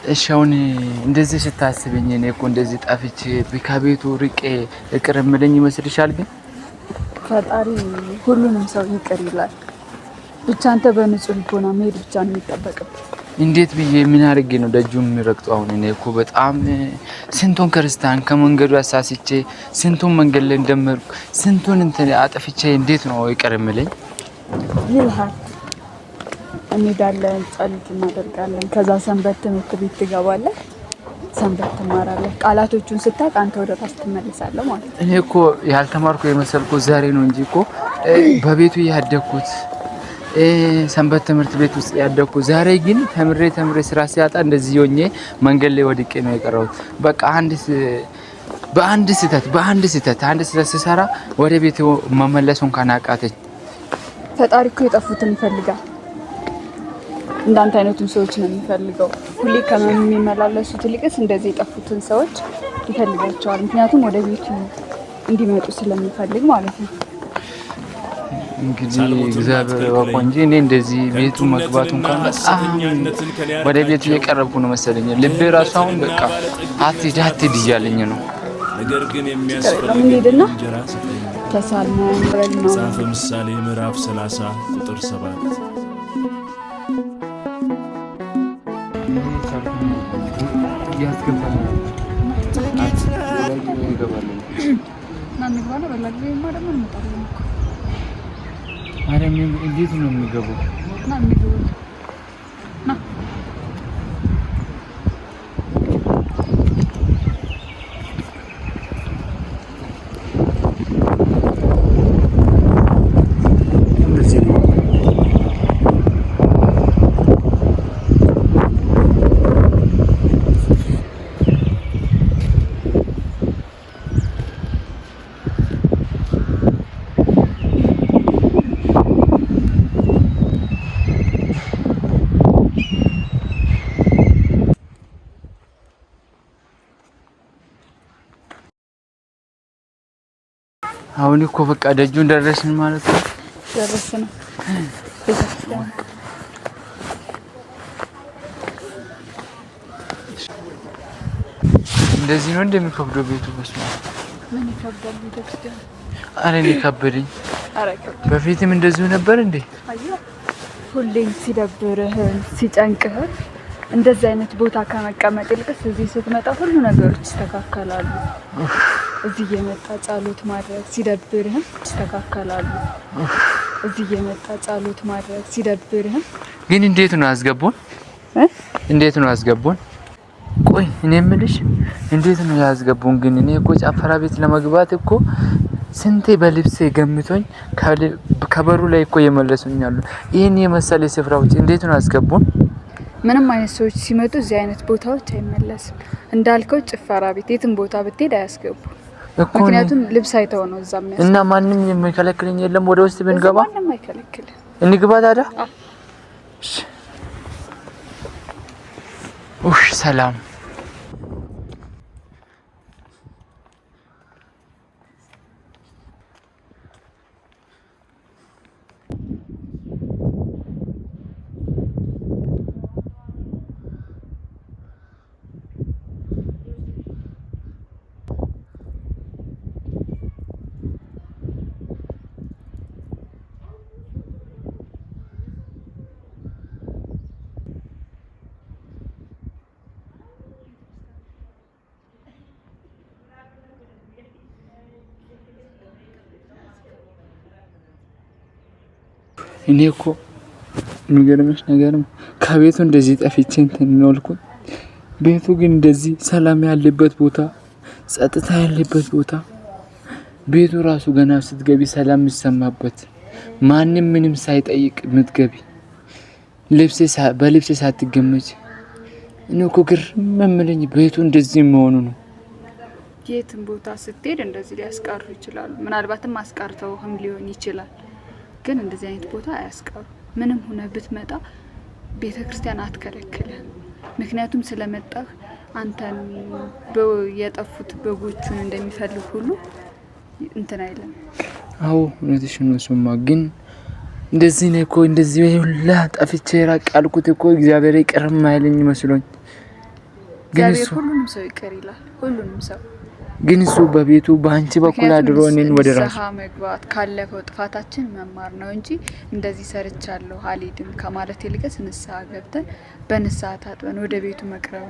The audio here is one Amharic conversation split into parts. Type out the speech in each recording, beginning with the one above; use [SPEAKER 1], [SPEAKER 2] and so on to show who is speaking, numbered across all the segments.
[SPEAKER 1] እሺ አሁን እንደዚህ ስታስብኝ እኔ እኮ እንደዚህ ጠፍቼ ከቤቱ ርቄ እቅር እምልኝ ይመስልሻል? ግን
[SPEAKER 2] ፈጣሪ ሁሉንም ሰው ይቅር ይላል። ብቻ አንተ በንጹህ ልቦና መሄድ ብቻ ነው የሚጠበቅብህ።
[SPEAKER 1] እንዴት ብዬ ምን አድርጌ ነው ደጁን የሚረግጠው? አሁን እኔ እኮ በጣም ስንቱን ክርስቲያን ከመንገዱ አሳስቼ ስንቱን መንገድ ላይ እንደመርኩ ስንቱን እንትን አጥፍቼ እንዴት ነው ይቅር እምልኝ?
[SPEAKER 2] ይልሃል እንሄዳለን፣ ጸሎት እናደርጋለን። ከዛ ሰንበት ትምህርት ቤት ትገባለህ፣ ሰንበት ትማራለህ። ቃላቶቹን ስታውቅ አንተ ወደ ራስ ትመለሳለህ ማለት ነው።
[SPEAKER 1] እኔ እኮ ያልተማርኩ የመሰልኩ ዛሬ ነው እንጂ እኮ በቤቱ ያደግኩት ሰንበት ትምህርት ቤት ውስጥ ያደግኩት። ዛሬ ግን ተምሬ ስራ ሲያጣ እንደዚህ ሆኜ መንገድ ላይ ወድቄ ነው የቀረሁት። በቃ በአንድ ስህተት ስሰራ ወደ ቤት መመለስ እንኳን አቃተኝ።
[SPEAKER 2] ፈጣሪ እኮ የጠፉትን ይፈልጋል። እንዳንተ አይነቱን ሰዎች ነው የሚፈልገው። ሁሌ ከሚመላለሱት ይልቅስ እንደዚህ የጠፉትን ሰዎች ይፈልጋቸዋል። ምክንያቱም ወደ ቤቱ እንዲመጡ ስለሚፈልግ ማለት ነው።
[SPEAKER 1] እንግዲህ እግዚአብሔር ወቆ እንጂ እኔ እንደዚህ ቤቱ መግባቱ እንኳን ወደ ቤቱ እየቀረብኩ ነው መሰለኝ። ልቤ ራሱ አሁን በቃ አትሂድ እያለኝ ነው።
[SPEAKER 3] ነገር ግን የሚያስፈልገው እንጀራ ስጠኝ።
[SPEAKER 2] ተሳልመን ነው።
[SPEAKER 3] መጽሐፈ ምሳሌ ምዕራፍ 30 ቁጥር 7
[SPEAKER 1] እንዴት ነው የሚገባው? አሁን እኮ በቃ ደጁን ደረስን ማለት ነው።
[SPEAKER 2] ደረስን።
[SPEAKER 1] እንደዚህ ነው እንደሚከብደው ቤቱ በስማ
[SPEAKER 2] ምን ይከብዳል? ቤተክርስቲያን
[SPEAKER 1] አረ እኔ ከበደኝ። በፊትም እንደዚሁ ነበር እንዴ?
[SPEAKER 2] ሁሌም ሲደብርህ ሲጨንቅህ እንደዚህ አይነት ቦታ ከመቀመጥ ይልቅስ እዚህ ስትመጣ ሁሉ ነገሮች ይስተካከላሉ። እዚህ የመጣ ጸሎት ማድረግ ሲደብርህም ይስተካከላሉ። እዚህ የመጣ ጸሎት ማድረግ ሲደብርህም
[SPEAKER 1] ግን እንዴት ነው ያስገቡን? ቆይ እኔ የምልሽ እንዴት ነው ያስገቡን? ግን እኔ እኮ ጨፈራ ቤት ለመግባት እኮ ስንቴ በልብሴ ገምቶኝ ከበሩ ላይ እኮ የመለሱኛሉ። ይሄን የመሰለ ስፍራዎች እንዴት ነው ያስገቡን?
[SPEAKER 2] ምንም አይነት ሰዎች ሲመጡ እዚህ አይነት ቦታዎች አይመለስም። እንዳልከው ጭፈራ ቤት የትም ቦታ ብትሄድ አያስገቡ። ምክንያቱም ልብስ አይተው ነው እዛም ያስገቡ። እና
[SPEAKER 1] ማንንም የሚከለክለኝ የለም ወደ ውስጥ ብንገባ?
[SPEAKER 2] ማንንም አይከለክልም።
[SPEAKER 1] እንግባ ታዲያ። ሰላም እኔ እኮ የሚገርምሽ ነገር ከቤቱ እንደዚህ ጠፍቼ እንትን ነው። ቤቱ ግን እንደዚህ ሰላም ያለበት ቦታ፣ ጸጥታ ያለበት ቦታ፣ ቤቱ ራሱ ገና ስትገቢ ሰላም የሚሰማበት፣ ማንም ምንም ሳይጠይቅ ምትገቢ፣ በልብስ ሳትገመች። እኔ እኮ ግርም የምለኝ ቤቱ እንደዚህ መሆኑ ነው።
[SPEAKER 2] የትም ቦታ ስትሄድ እንደዚህ ሊያስቀሩ ይችላሉ። ምናልባትም አስቀርተውህም ሊሆን ይችላል። ግን እንደዚህ አይነት ቦታ አያስቀሩ። ምንም ሆነ ብትመጣ ቤተክርስቲያን አትከለክልህ። ምክንያቱም ስለመጣህ አንተን የጠፉት በጎቹን እንደሚፈልግ ሁሉ እንትን አይለም።
[SPEAKER 1] አዎ እነዚህ ነው ሱማ ግን እንደዚህ ነው እንደዚህ ሁላ ጠፍቼ ራቅ አልኩት እኮ እግዚአብሔር ይቅርም አይለኝ መስሎኝ
[SPEAKER 2] እግዚአብሔር ሁሉንም ሰው ይቅር ይላል። ሁሉንም ሰው
[SPEAKER 1] ግን እሱ በቤቱ በአንቺ በኩል አድሮ እኔን ወደ ራሱ
[SPEAKER 2] መግባት ካለፈው ጥፋታችን መማር ነው እንጂ እንደዚህ ሰርቻለሁ አልሄድም ከማለት ይልቅስ ንስሐ ገብተን በንስሐ ታጥበን ወደ ቤቱ መቅረብ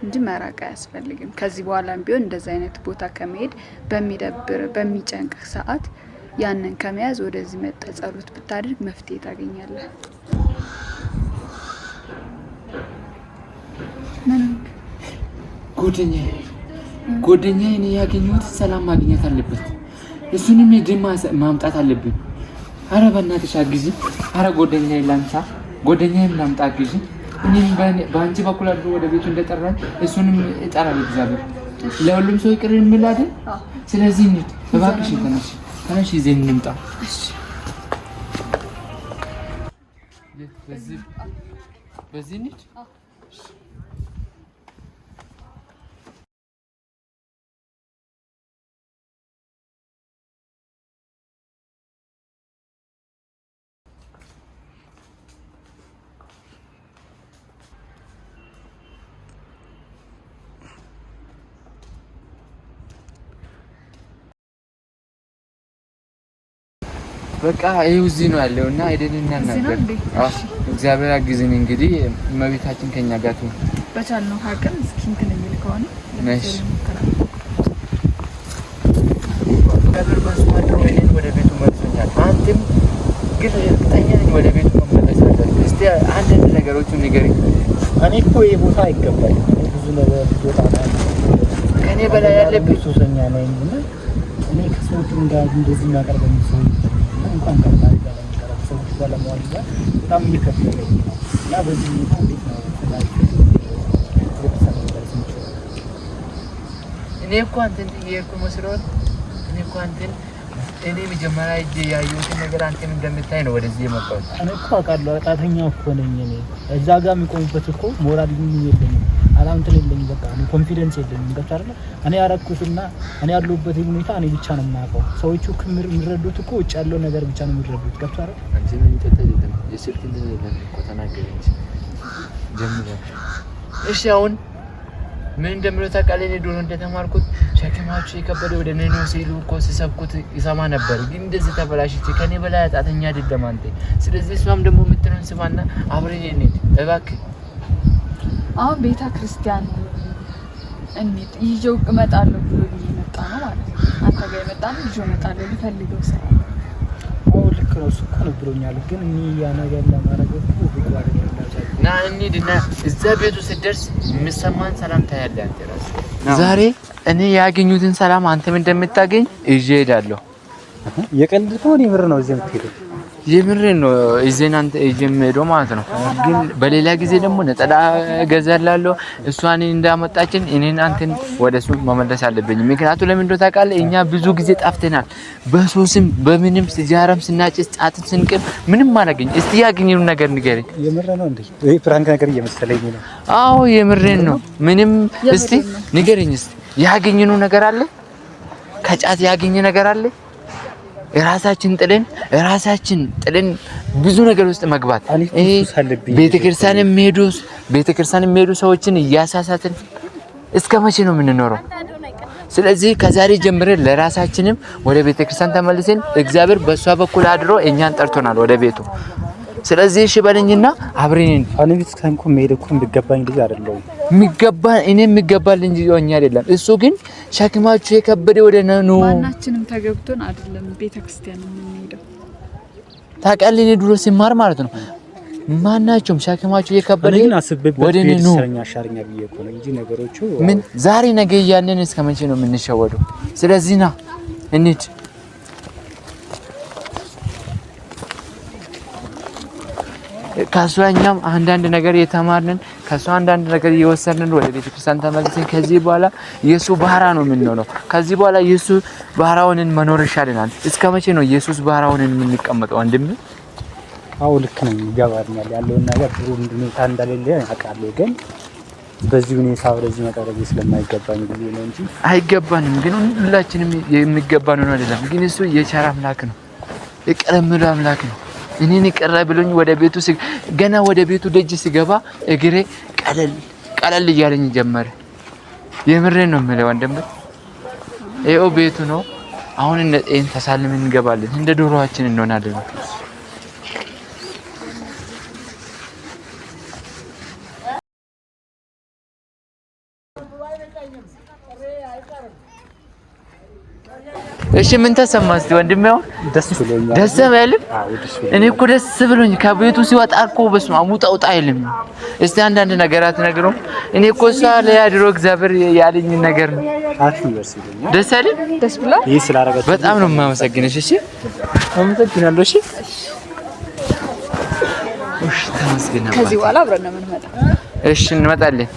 [SPEAKER 2] እንጂ መራቅ አያስፈልግም። ከዚህ በኋላም ቢሆን እንደዚህ አይነት ቦታ ከመሄድ በሚደብር በሚጨንቅ ሰዓት ያንን ከመያዝ ወደዚህ መጣ ጸሎት ብታደርግ መፍትሄ ታገኛለህ።
[SPEAKER 1] ጎደኛዬ እኔ ያገኘሁት ሰላም ማግኘት አለበት። እሱንም የድማ ማምጣት አለብኝ። አረ በእናትሽ አግዢ። አረ ጎደኛዬን ላምጣ አግዢ። እኔም በአንቺ በኩል አድሮ ወደ ቤቱ እንደጠራኝ እሱንም እጠራለሁ። እግዚአብሔር ለሁሉም ሰው ይቅር የሚል አይደል? ስለዚህ እንሂድ እባክሽ። ተነሽ ይዘን እንምጣ። በዚህ እንሂድ። በቃ ይኸው እዚህ ነው ያለው እና ሄደን እናናገር። እግዚአብሔር አግዝን። እንግዲህ እመቤታችን ከኛ ጋር ትሁን።
[SPEAKER 2] በቻልነው ሀገር እስኪ እንትን የሚል ከሆነ
[SPEAKER 1] ነሽ እግዚአብሔር መስዋዕት ወይኔን ወደ ቤቱ መልሶኛል። አንተም ግን እርግጠኛ ነኝ ወደ ቤቱ መመለስ አለብህ። እስቲ አንዳንድ ነገሮችን ንገረኝ።
[SPEAKER 4] እኔ እኮ ይሄ ቦታ አይገባኝም። ብዙ ነገር ቦታ
[SPEAKER 1] ከኔ በላይ ያለብህ
[SPEAKER 4] ሱሰኛ ነኝ እና እኔ ከሰዎች ጋር እንደዚህ ማቀርበኝ ሰው እንኳን ከታሪክ ጋር ለማቀረብ ሰዎች ጋር ለመዋል ጋር በጣም እየከበደኝ ነው እና በዚህ ሁኔታ እንዴት ነው ታሪክ
[SPEAKER 1] እኔ እኮ አንተን እየሄድኩ መስሎኝ እኔ መጀመሪያ እጄ ያየሁትን ነገር አንተን እንደምታይ ነው ወደዚህ የመጣሁት።
[SPEAKER 4] እኔ እኮ አውቃለሁ ጣተኛ እኮ ነኝ። እኔ እዛ ጋር የሚቆምበት እኮ ሞራል የለኝም፣ አላምንትን የለኝም፣ በቃ እኔ ኮንፊደንስ የለኝም። ገብቶሃል? እኔ ያረኩትና እኔ ያለሁበት ሁኔታ እኔ ብቻ ነው የማውቀው። ሰዎቹ ክምር የሚረዱት እኮ ውጭ ያለው ነገር ብቻ ነው የሚረዱት። ገብቶሃል?
[SPEAKER 1] አንቺ ምን ተጠይቀኝ የስልክ እንደሌለ እኮ ተናገረኝ ጀምሮ። እሺ አሁን ምን እንደምለው ታውቃለህ? እኔ ድሮ እንደተማርኩት ሸክማችሁ የከበደ ወደ እኔ ነው ሲሉ እኮ ሲሰብኩት ይሰማ ነበር። ግን እንደዚህ ተበላሽቼ ከኔ በላይ አጣተኛ አይደለም አንተ። ስለዚህ እሷም ደግሞ የምትለውን ስማና አብረን እንሂድ እባክህ።
[SPEAKER 2] አሁን ቤተ ክርስቲያን እንሂድ ይዤው እመጣለሁ ብሎ እየመጣ ነው ማለት ነው። አንተ ጋር ይመጣል ይዤው እመጣለሁ ልፈልገው ስራ።
[SPEAKER 4] አዎ ልክ ነው፣ እሱ እኮ ነው ብሎኛል። ግን እኔ ያ ነገር ለማድረግ እኮ ብቁ አይደለም።
[SPEAKER 1] ና እንሂድና እዛ ቤቱ ስትደርስ የምሰማን ሰላም ታያለህ አንተ ራስህ። ዛሬ እኔ ያገኙትን ሰላም አንተም እንደምታገኝ ይዤ እሄዳለሁ።
[SPEAKER 4] የቀልድ ነው የምር ነው እዚህ የምትሄደው?
[SPEAKER 1] የምሬን ነው እዚህን አንተ እየምሄደው ማለት ነው። ግን በሌላ ጊዜ ደግሞ ነጠላ ገዛላለሁ። እሷን እንዳመጣችን እኔን አንተን ወደሱ መመለስ አለብኝ። ምክንያቱም ለምን እንደው ታውቃለህ እኛ ብዙ ጊዜ ጠፍተናል። በሶስም በምንም ሲጃራም ስናጭስ ጫትን ስንቅም ምንም አላገኝ። እስቲ ያገኘውን ነገር ንገረኝ።
[SPEAKER 4] የምር ነው እንዴ? ወይ ፕራንክ ነገር እየመሰለኝ ነው።
[SPEAKER 1] አዎ የምሬን ነው። ምንም እስቲ ንገረኝ። እስቲ ያገኘነው ነገር አለ? ከጫት ያገኘ ነገር አለ? ራሳችን ጥለን ብዙ ነገር ውስጥ መግባት ይሄ ቤተክርስቲያን የሚሄዱ ሰዎችን እያሳሳትን እስከ መቼ ነው የምንኖረው? ስለዚህ ከዛሬ ጀምረን ለራሳችንም ወደ ቤተክርስቲያን ተመልሰን እግዚአብሔር በሷ በኩል አድሮ እኛን ጠርቶናል ወደ ቤቱ። ስለዚህ እሺ በለኝና አብረን
[SPEAKER 4] እኔ ቤተክርስቲያን እኮ መሄድ እኮ የሚገባኝ ልጅ አይደለሁም። የሚገባል እንጂ ሆኜ አይደለም። እሱ ግን ሸክማችሁ የከበደ ወደ ነው።
[SPEAKER 2] ማናችንም ተገብቶን አይደለም ቤተክርስቲያን የምንሄደው።
[SPEAKER 1] ታውቃለህ እኔ ድሮ ሲማር ማለት ነው ማናቸውም ሸክማችሁ የከበደ ወደ ነው
[SPEAKER 4] አሻርኛ ብዬ እኮ ነው እንጂ ነገሮቹ
[SPEAKER 1] ምን ዛሬ ነገ ያንን እስከ መቼ ነው የምንሸወደው? ስለዚህ ና እንሂድ። ከሷኛም አንዳንድ ነገር የተማርነን ከሷ አንዳንድ ነገር እየወሰድን ወደ ቤተክርስቲያን ተመልሰን ከዚህ በኋላ ኢየሱስ ባህራ ነው የምንሆነው። ከዚህ በኋላ ኢየሱስ ባህራውን መኖር ይሻለናል። እስከ መቼ ነው ኢየሱስ ባህራውን የምንቀመጠው? ወንድም
[SPEAKER 4] አዎ ልክ ነው። ይገባኛል ያለውን ነገር ጥሩ ሁኔታ እንደሌለ አውቃለሁ። ግን በዚህ ሁኔታ ወደዚህ መቀረብ ስለማይገባኝ ጊዜ ነው እንጂ
[SPEAKER 1] አይገባንም። ግን ሁላችንም የሚገባን ነው አይደለም። ግን እሱ የቸር አምላክ ነው፣ የቀረምሉ አምላክ ነው። እኔን ይቀራ ብሎኝ ወደ ቤቱ ገና ወደ ቤቱ ደጅ ሲገባ እግሬ ቀለል እያለኝ ጀመረ። የምሬን ነው የምለው ወንድም። ይኸው ቤቱ ነው። አሁን እን ተሳልመን እንገባለን። እንደ ዶሮዋችን እንሆናለን። እሺ ምን ተሰማህ እስቲ ወንድሜ? አሁን
[SPEAKER 4] ደስ ብሎኛል።
[SPEAKER 1] ደስ አይልም? እኔ እኮ ደስ ብሎኝ ከቤቱ ሲወጣ እኮ በስመ አብ ውጣ ውጣ አይልም። እስቲ አንዳንድ ነገራት ነግረው። እኔ እኮ እሷ ለያድሮ እግዚአብሔር ያለኝ ነገር ነው። ደስ አይልም?
[SPEAKER 2] ደስ ብሏል።
[SPEAKER 4] ይሄ ስላደረጋችሁ
[SPEAKER 1] በጣም ነው የማመሰግንሽ። እሺ አመሰግናለሁ። እሺ ተመስገን።
[SPEAKER 2] ከዚህ በኋላ አብረን ነው የምንመጣው።
[SPEAKER 1] እሺ እንመጣለን።